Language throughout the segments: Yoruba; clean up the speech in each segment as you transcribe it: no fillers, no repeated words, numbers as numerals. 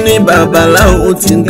ní babaláwo tí ń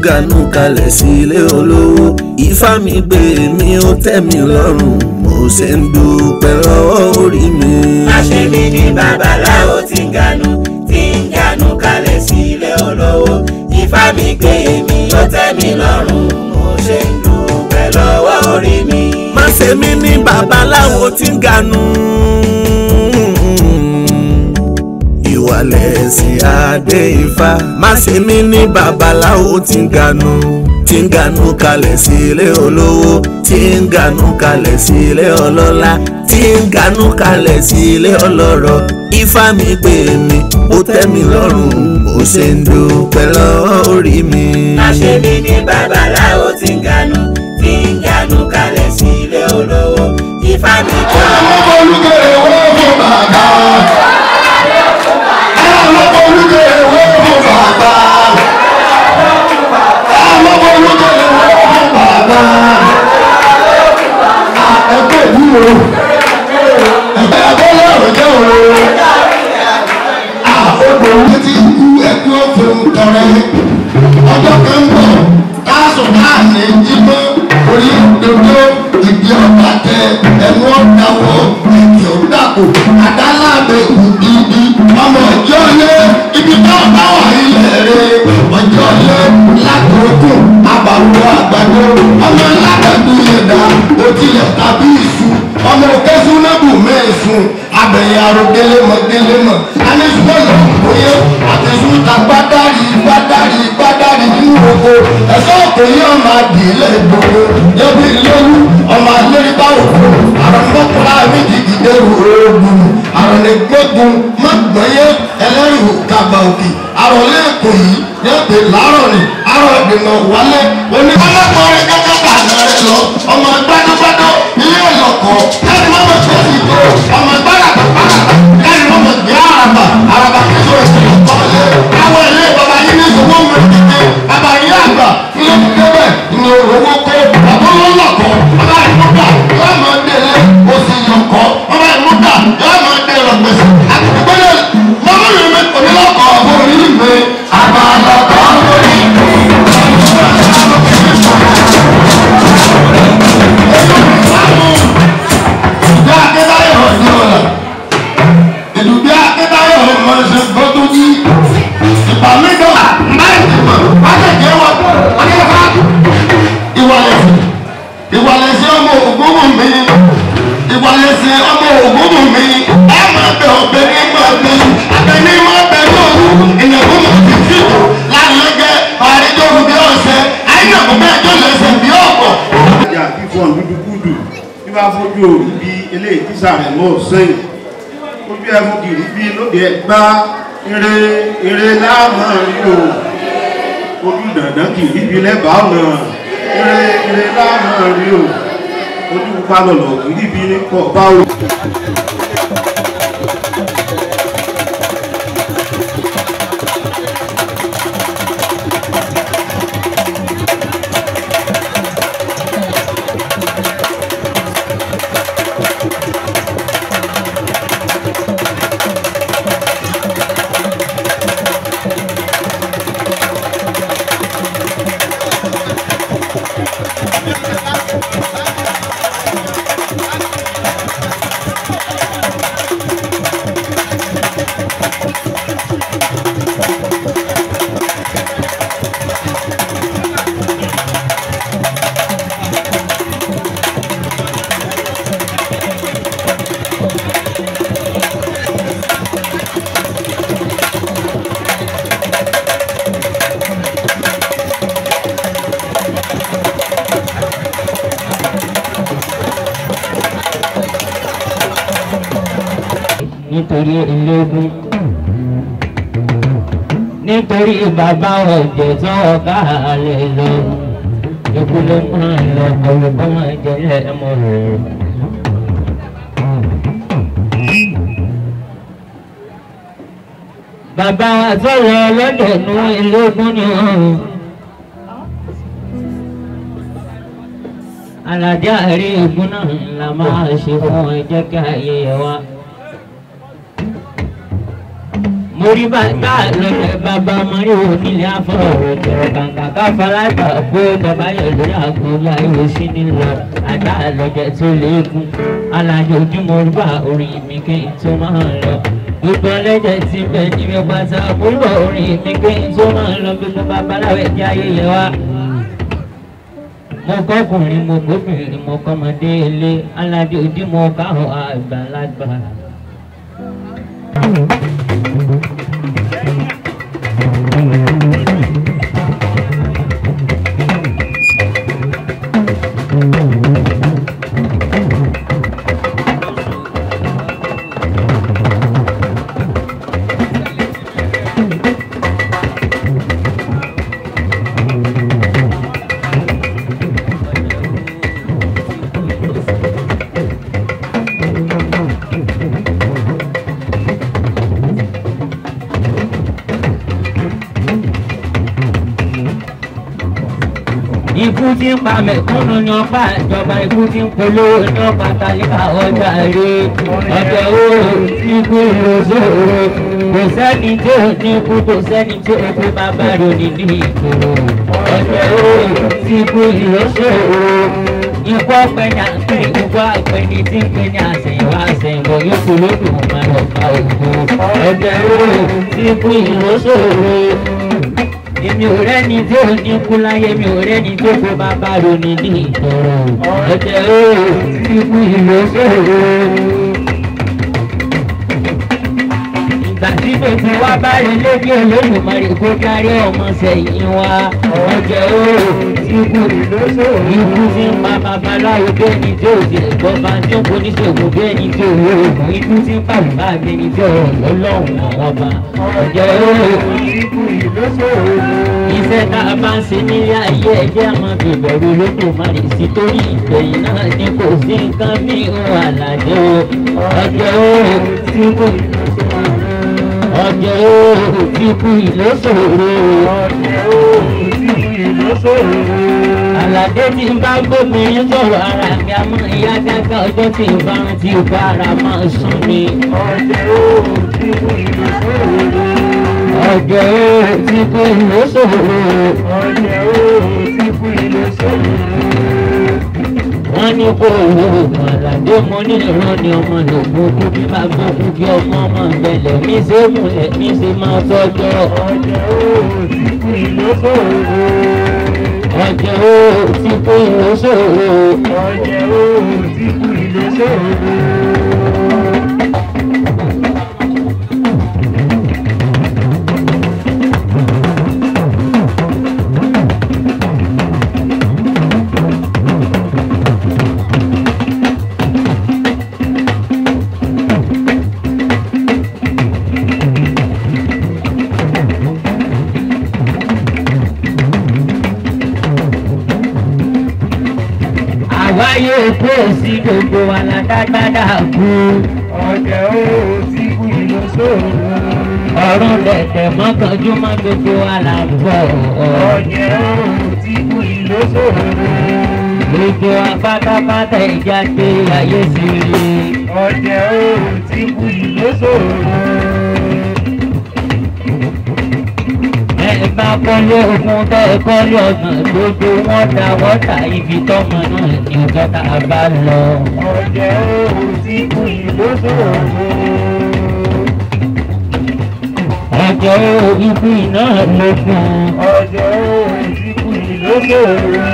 ganu kalẹ̀ sí ilé olówó. Ifá mi gbé mi ó tẹ́ mi lọ́rùn, mo ṣe ń dúpẹ́ lọ́wọ́ orí mi. Má ṣe mí ní babaláwo tí ń ganu kalẹ̀ sí ilé olówó. Ifá mi gbé mi ó tẹ́ mi lọ́rùn, mo ṣe ń dúpẹ́ lọ́wọ́ orí mi. Má ṣe mí ní babaláwo tí ń ganu. Ìwà lẹ̀sìn adé Ifá. Má ṣe mí ní babaláwo tí ń ganu kalẹ̀ sí ilé olówó, tí ń ganu kalẹ̀ sí ilé ọlọ́lá, tí ń ganu kalẹ̀ sí ilé ọlọ́rọ̀. Ifá mi gbé mi ó tẹ́ mi lọ́rùn, mo ṣe ń dúpẹ́ lọ́wọ́ orí mi. Má ṣe mí ní babaláwo tí ń ganu kalẹ̀ sí ilé olówó. Ifá mi gbé mi. Àwọn olùkèrè wọ́n fún bàbá. Àwọn olùkèrè wọ́n fún bàbá. Àwọn olùkèrè wọ́n fún bàbá. Ẹgbẹ́ ìlú o. Ẹgbẹ́ abọ́lá ọ̀jọ́ o. Odò orí ti kú ẹkú òfin tọrẹ. Ọjọ́ kan ń bọ̀ káàsùn náà ní jímọ̀ orí dodo ìdí ọ̀gá tẹ ẹnu ọ̀dàwọ̀ ìdí ọ̀dàkọ̀ àdálábẹ̀ òdìdí ọmọ ọjọ́ lé ibi tó bá wà ilẹ̀ rẹ̀ ọjọ́ lé lákòókò àbàwọ̀ àgbàdo ọmọ lábẹ́bí yẹ̀dá òtílẹ̀ tàbí ìṣù ọmọ òkèsùn náà bù mẹ́ẹ̀sùn abẹ̀yẹ arúgbélémọ̀ gélémọ̀ anísùmọ̀lọ̀ òye àtẹ̀sùn ta gbádárì nínú oko ẹ̀sọ́ òkòyè ọmọ àdìlẹ̀ gbogbo yẹ́bí lóru ọmọ alẹ́rìbá òkú àrùnmọ́kùnrin àmìjì ìdẹ́rù oògùn àrùnẹ̀gbẹ́gun mọ́gbọ́nyé ẹlẹ́rìí kàgbà òkè àrùnlẹ́ẹ̀kọ̀ yìí yẹ́bí láàrọ̀ ni àrùndìnà wálé onígbàlẹ́kọ̀ọ́rẹ́ kẹ́kẹ́ bàánà rẹ lọ ọmọ gbádọ́gbádọ́ ilé ọ̀lọ́kọ̀ ẹni mọ́mọ́ tẹ̀sí tó ọmọ gbádàgbà ẹni mọ́mọ́ gbé àràbà kẹsọ̀ ìṣẹ̀lẹ̀ kọ́lé àwọn ilé bàbá yìí ní ìṣòwò mẹ́tẹ̀ẹ̀tẹ̀ bàbá yìí àgbà ilé kíkẹ́bẹ̀ ní owó kó bàbá olólọ́kọ̀ bàbá ìmúta yóò máa délé oṣù yọkọ̀ bàbá ìmúta yóò máa dé lọ́gbẹ̀sẹ̀ àtìgbẹ́lẹ̀ mọ́mọ́ yìí mi onílọ́kọ̀ ọ̀bọ̀ orí mi àbálọ́kọ̀ orí mi. Ìwàlẹ̀sẹ̀ ọmọ ògúnmù mi ìwàlẹ̀sẹ̀ ọmọ ògúnmù mi ẹ máa bẹ ọbẹ ní máa bẹ abẹ ní máa bẹ lóru ìyẹ̀wò mọ̀ sí fìtò lálẹ́gẹ́ àríjọ́ bí ọ̀sẹ̀ àyìnbó bẹ́ẹ̀ tó lẹ́sẹ̀ bí ọ̀pọ̀. Ìjà fífọ̀n dúdúkúdù bí wàá fojú òru bí eléyìí tíṣà rẹ̀ mọ́ sẹ́yìn ó bí ẹmu kìrì bí lóde ẹgbá eré láàmú rí o ojú dandan kìrì bí lẹ́bàá ọ̀nà eré láàmú rí o ojú palọ̀lọ̀ kìrì bí ní pọ̀ báwo. nítorí ológun nítorí bàbá ọ̀jẹ̀ tó ọ̀gá rẹ̀ lọ ikú ló máa ń lọ ọ̀rọ̀ bá máa jẹ́ ẹ̀mọ́ rẹ̀. bàbá wa sọ̀rọ̀ ọlọ́dẹ̀ nú ológun ni ọ̀run aládé àárí ogun náà la máa ṣe fún ẹ jẹ́ kí ayé ẹ wá. orí bàtà lọ́jọ́ bàbá ọmọdé onílé afọ̀rọ̀ jọ̀rọ̀ kàǹkà káfàlàgbà kó bàbá yọ̀ lórí àgbọ̀nlá ìwé sí nílò àgbà lọ́jọ́ tó léegun alájọ ojúmọ́ orúbà orin mi kí n tó máa lọ gbogbo ọlẹ́jẹ̀ tí ń bẹ níbi pátá orúbà orin mi kí n tó máa lọ gbogbo babaláwẹ̀ jẹ́ ayẹyẹ wa mo kọkùnrin mo gbóbìnrin mo kọ́mọdé ilé alájọ ojúmọ́ káhọ̀ àgbàlagbà. Ikú tí ń pa mẹ̀kúnnù ní ọ̀pá ìjọba ikú tí ń polówó ní ọ̀pá tálíkà ọjà rè ọjọ́ ooo ikú ìlòsòrò kò sẹ́ni tí ò ní ikú kò sẹ́ni tí ò kú bàbá rò nídìí ìṣòro ọjọ́ ooo ikú ìlòsòrò ikú ọ̀pẹ ní àpẹ ikú àpẹ ní tí ń pè ní àṣẹ̀yìnwá àṣẹ̀yìnbọ̀ yóò kú lódò máa lọ pa òkú ọjọ́ ooo ikú ìlòsòrò. Èmi ò rẹ́ni tí ò ní kú láyé mi ò rẹ́ni tó kó bàbá ronú ní ìṣòro ọ̀jẹ̀ ooo ikú ìlòsòrò. Ìgbà tí gbogbo wa bá rí lókè Olódùmarè kó kárí ọmọ sẹ́yìn wa ọ̀jẹ̀ ooo ikú ìlòsòrò. Ikú tí ń pa babaláwo bẹ́ẹ̀ni tí ò ti gbọ́ bá tí ó kó níṣègùn bẹ́ẹ̀ni tí ò rí òògùn ikú tí ń pa bàbá bẹ́ẹ̀ni tí ò lọ́lọ́run àwọn ọba ọ̀jẹ̀ ooo ikú ìlòsòrò. Iṣẹ́ tá a bá ń ṣe nílé ayé ẹjẹ́ àmọ́ bìbẹ̀rù Olódùmarè sí torí ìgbẹ̀yìn náà ni kò sí nǹkan bí ohun àlàjò ọjọ́ ooo ikú ìlòsòrò. Ọjọ́ ooo ikú ìlòsòrò. Ọjọ́ ooo ikú ìlòsòrò. Àlàdé tí ń bá gbóbìnrin sọ̀rọ̀ ara mi àmọ́ ìyá dáká ọjọ́ tí ń bá rántí ìkọ́ ara máa sùn mi. Ọjọ́ ooo ikú ìlòsòrò. Ọjọ́ ooo ikú ìlòsòrò. Ọjọ́ ooo ikú ìlòsòrò. Wọ́n ní kó owó Àlàdé mo ní ìran ni ọmọ lògùn kú bí máa gbókú bí ọmọ ìbẹ̀lẹ̀ mi ṣe múlẹ̀ mi ṣe máa tọ́jọ́. Ọjọ́ ooo ikú ìlòsòrò. Ọjọ́ ooo ikú ìlòsòrò. Ọjọ́ ooo ikú ìlòsòrò. Àwáyé kó sí gbogbo aládágbádá kú. Ọjọ́ ooo ikú ìlòsòrò. Ọ̀run lẹ̀tẹ̀ mọ́kànjú mọ́ gbogbo àlàbọ̀. Ọjọ́ ooo ikú ìlòsòrò. Gbogbo apátápátá ìjà pé ayé sí rí. Ọjọ́ ooo ikú ìlòsòrò. Bá kọ́lé ogun bẹ́ẹ̀ kọ́lé ọ̀gbọ̀n gbogbo wọn dá wọ́tà ibi tọ́mọ náà ní ọjọ́ tá a bá lọ. Ọjọ́ ooo ikú ìlòsòrò. Ọjọ́ ooo ikú iná lókun. Ọjọ́ ooo ikú ìlòsòrò.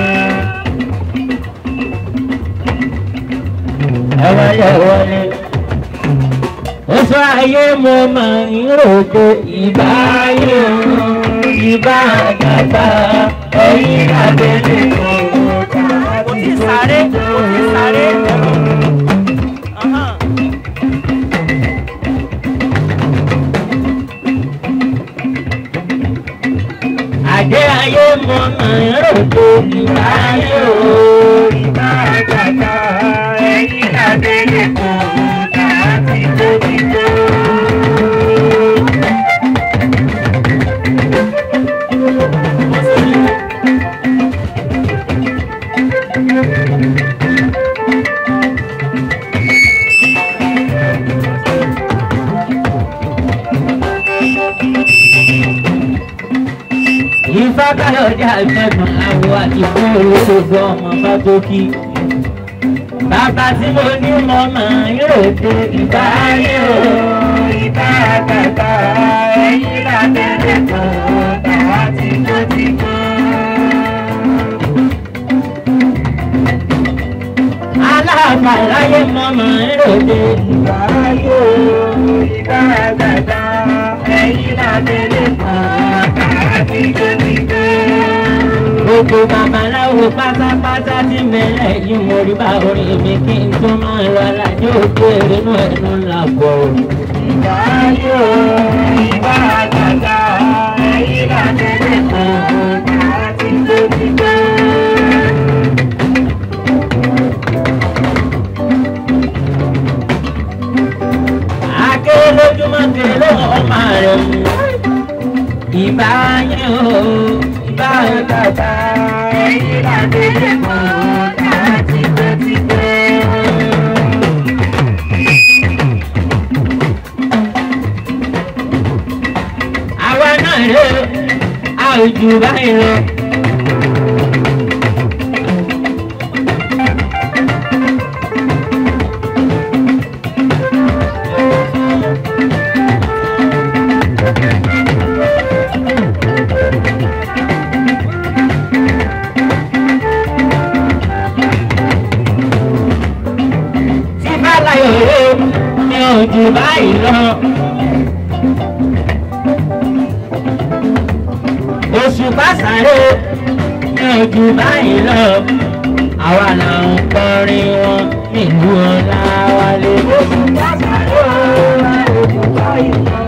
Ẹ wọlé wọlé. Ó sọ ayé mo máa ń rògbò ìbáyé o. Ìbá àgàtà ẹ̀yìn àbẹ̀lẹ̀ kò tí sáré àdé ayé mọ àròkò ìbá ayé o. Ìbá àgàtà ẹ̀yìn àbẹ̀lẹ̀ kò tí tóbi tó. kọjá mẹ́gbọ̀n àwọ̀ àti fún olóṣogbo ọmọ Fátókì. Bàbá tí mo ní mo máa ń ròde ìbá ayé o. Ìbá àgbàgbà ẹ̀yìn lábẹ́rẹ́ kan tàwa ti tó ti kọ́. Alábàláyé mo máa ń ròde ìbá ayé o. Ìbá àgbàgbà ẹ̀yìn lábẹ́rẹ́ kan tàwa ti tó ti kọ́. Gbogbo babaláwo pátápátá tí mẹ́lẹ̀ yìí mo rí bá orin mi kí n tó máa lọ alájọ òkèèrè inú ẹnu ńlá bọ̀. Ìbá ayé o, ìbá àgbàgbà ẹ̀yìn lábẹ́rẹ́ kan àti tó ti gbẹ́. Akéré lójúmọ́ kéré ọmọ rẹ̀ mú. Ìbá ayé o. Bàbá ẹ̀yìn lábẹ́rẹ́ kan láti tó ti gbé. Àwa náà lé a ò jù báyìí lọ. Jù báyìí lọ. Òṣùpá sáré ní ojú báyìí lọ. Àwa là ń kọrin wọn nílùú Ọláwálé. Òṣùpá sáré ojú báyìí lọ.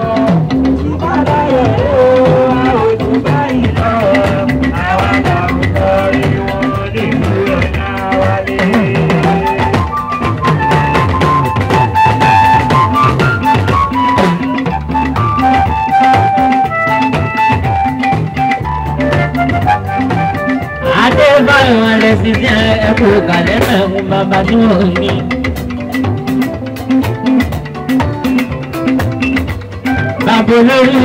Òṣùpá láyọ̀ ojú báyìí lọ. Àwa là ń kọrin wọn nílùú Ọláwálé. Adébáyọ̀ alẹ́ sí sí ẹ̀kú kàlẹ́ mẹ́rin bàbá tí wọ́n ní. Bàbá olórí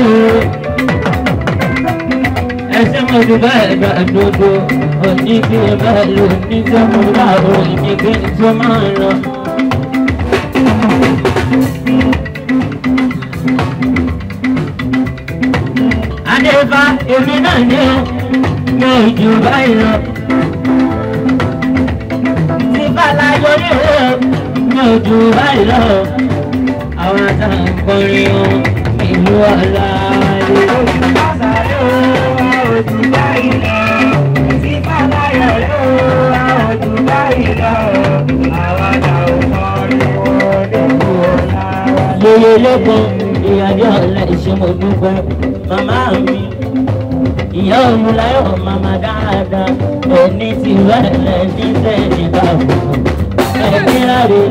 ẹsẹ̀ mo ti bẹ́ẹ̀ gbà dodo òní kí ẹ bẹ́ẹ̀ lò ní tó mo bá òyìn mi kí n tó máa lọ. Adébá èmi náà ní mi ò jù báyìí lọ. Tí bàlá yọrí o, mi ò jù báyìí lọ. Àwọn àtàkùnrin o, ìlú Ọláwálé. Òṣùpá sáré o, a ò jù báyìí lọ. Tí bàlá yọrí o, a ò jù báyìí lọ. Àwọn àtàkùnrin o, ìlú Ọláwálé. Yèyé lẹ́kọ̀ọ́ ìyájọ́ ọ̀la ìṣẹ́mọ̀ dúpẹ́ màmá mi. Ìyá òun láyọ̀ màmá dáadáa ẹni tí wẹ́lẹ̀ ní sẹ́yìn bá fún ẹni ráre.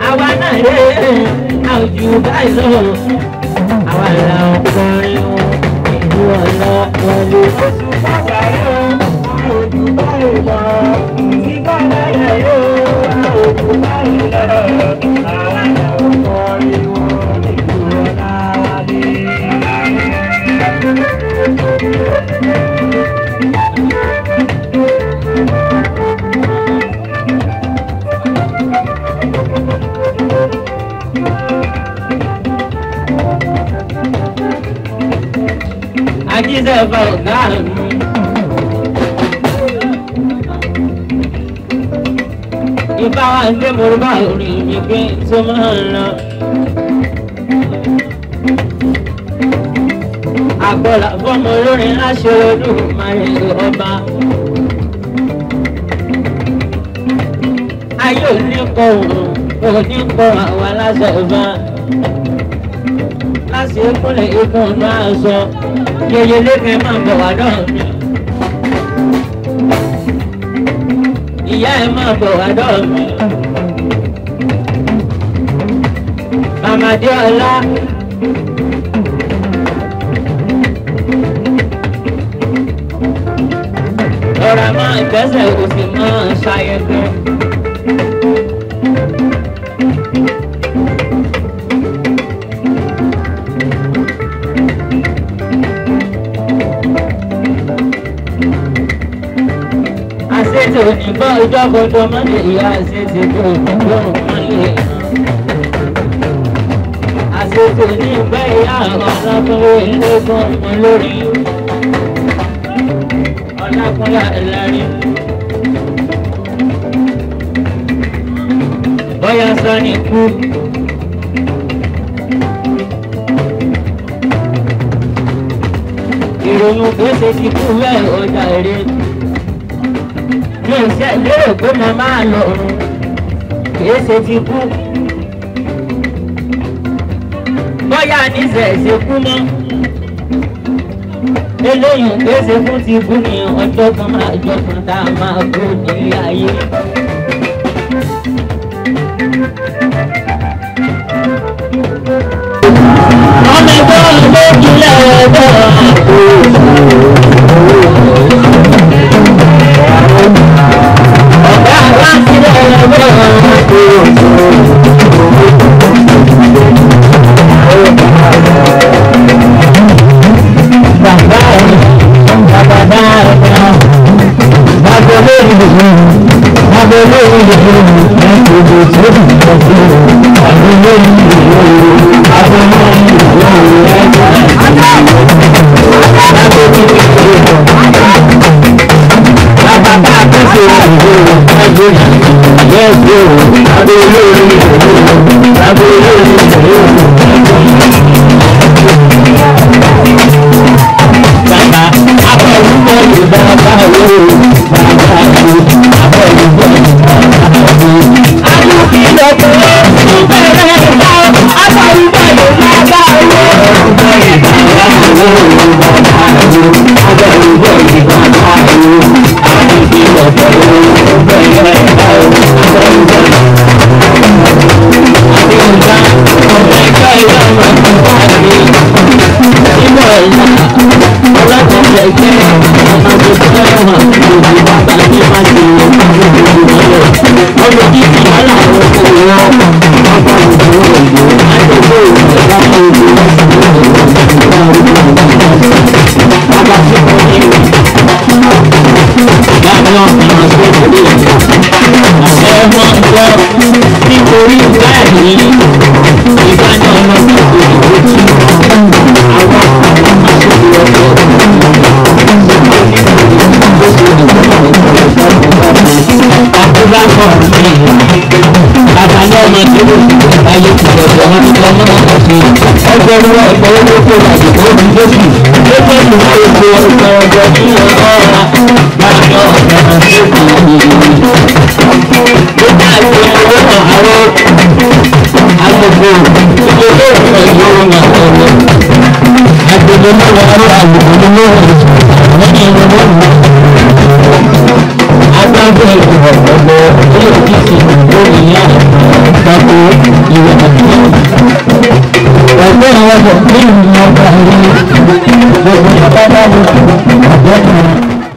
Àwa náà rè é àwùjọ báyìí lọ. Àwa là ń kọrin o ìlú Ọláwálé. Òṣùpá sáré o àwùjọ báyìí lọ. Tí bá láyà yóò àwùjọ báyìí lọ. Ajíṣẹ́ bá ọ̀gá mi. Ìbá wa ń gbé morúbá orin mi pé tó máa ń lọ. Àgbọ̀là fọ́mọ olórin láṣẹ Olódùmarè ọba. Ayé oníkọ̀ òun oníkọ̀ àwọn aláṣẹ ìbá. Láti ìkúnlẹ̀ ikùn ọ̀nà aṣọ. Yèyé lékè máa bọ̀ wá dọ̀ mi. Ìyá ẹ̀ máa bọ̀ wá dọ̀ mi. Màmá dé ọlá. Ọ̀rọ̀ máa gbẹ́sẹ̀ kò sì máa ṣayẹ̀kẹ́. òní bá ìjọkọ̀tọ̀ mọ́lẹ̀ ìyá àṣetì tó lọ́rùn mọ́lẹ̀. Àṣetì ní ìgbẹ́ ìyá ọ̀làkùnrin ẹlẹ́gbọ̀n olórí. Ọlákúnlá ẹ̀lárí. Bọ́yá sọ́ni kú. Ìròyìn gbèsè ti kú bẹ́ẹ̀ ọjà èrè. Mi ò ṣe lérò pé mo máa lọ ọ̀run. Gbèsè ti kú. Bọ́yá níṣẹ̀ṣe kú mọ́. Eléyìí gbèsè fún ti kú ní ọjọ́ kan máa jọ kan tá a máa kú nílé ayé. Ọmọ ẹgbẹ́ olójúlẹ̀ ọgbọ́ àpò ọ̀gá aláṣílẹ̀ ọgbọ́ àpò bàbá bàbá bàbá lórí ìlú bàbá lórí ìlú ẹ̀kọ́ ìlú tó dùn lọ́sọ̀ bàbá lórí ìlú bàbá lórí ìlú ẹ̀kọ́ bàbá bá pèsè ìlú ẹ̀kọ́ yẹ́sọ̀ bàbá lórí ìlú bàbá lórí ìlú bàbá abẹ́rùbọ̀ lè bàbá wo bàbá wo abẹ́rùbọ̀ lè bàbá wo. Alùpùpù lọ́kọ̀ ìbẹ̀rẹ̀ ìgbà abẹ́rùbọ̀ lè bàbá wo. Abẹ́rùbọ̀ lè bàbá wo bàbá wo abẹ́rùbọ̀ lè bàbá wo. Alùpùpù lọ́kọ̀ ìbẹ̀rẹ̀ ìgbà abẹ́rùbọ̀ lè àdéhùnká ọ̀rẹ́kọ̀ ìyàwó àti ìmọ̀ ìlà ọlọ́kọ̀ọ́lẹ̀ jẹ́ ọmọdé fẹ́ràn òbí bàbá ní májè ìmọ̀lẹ̀ ọmọ jíjì wàhálà àwọn òwò ọmọ òwò òwò àdéhùn ìjọba òwò bàbá tí kò ní bàbá ọ̀sán àti òwò àṣẹ wọn gbọ́ nítorí báyìí ìbáná ọlọ́dún òyìnbó tí àwọn aṣojú ọjọ́ àkúrákọ̀ mi àtàlẹ́ ọmọ tí ó ti ayé ti ọ̀dọ̀ wọn ti lọ́mọ náà sí ẹgbẹ̀rún ẹgbẹ̀ owó tó wájú tó ti lóṣù tó pẹ̀lú gbogbo ìgbọ̀rọ̀gbọ̀ ní ọ̀rọ̀ láàrin ọ̀gá tó kù ní nígbà tí owó àwọn agbègbè ìdílé ìfẹ́ ìyóò náà tẹ̀lé agbègbè náà wà ní agbègbè ní wọ́n lẹ́yìn ìwọ̀n agbábọ̀ ìwọ̀n gbogbo ilé ìdíje lórí ìyá ìgbàgbọ́ ìwọ̀n àdúgbò ẹgbẹ́ àwọn ọmọ ìlú ọgbà rí gbogbo ìpàdánù ọ̀gbọ́n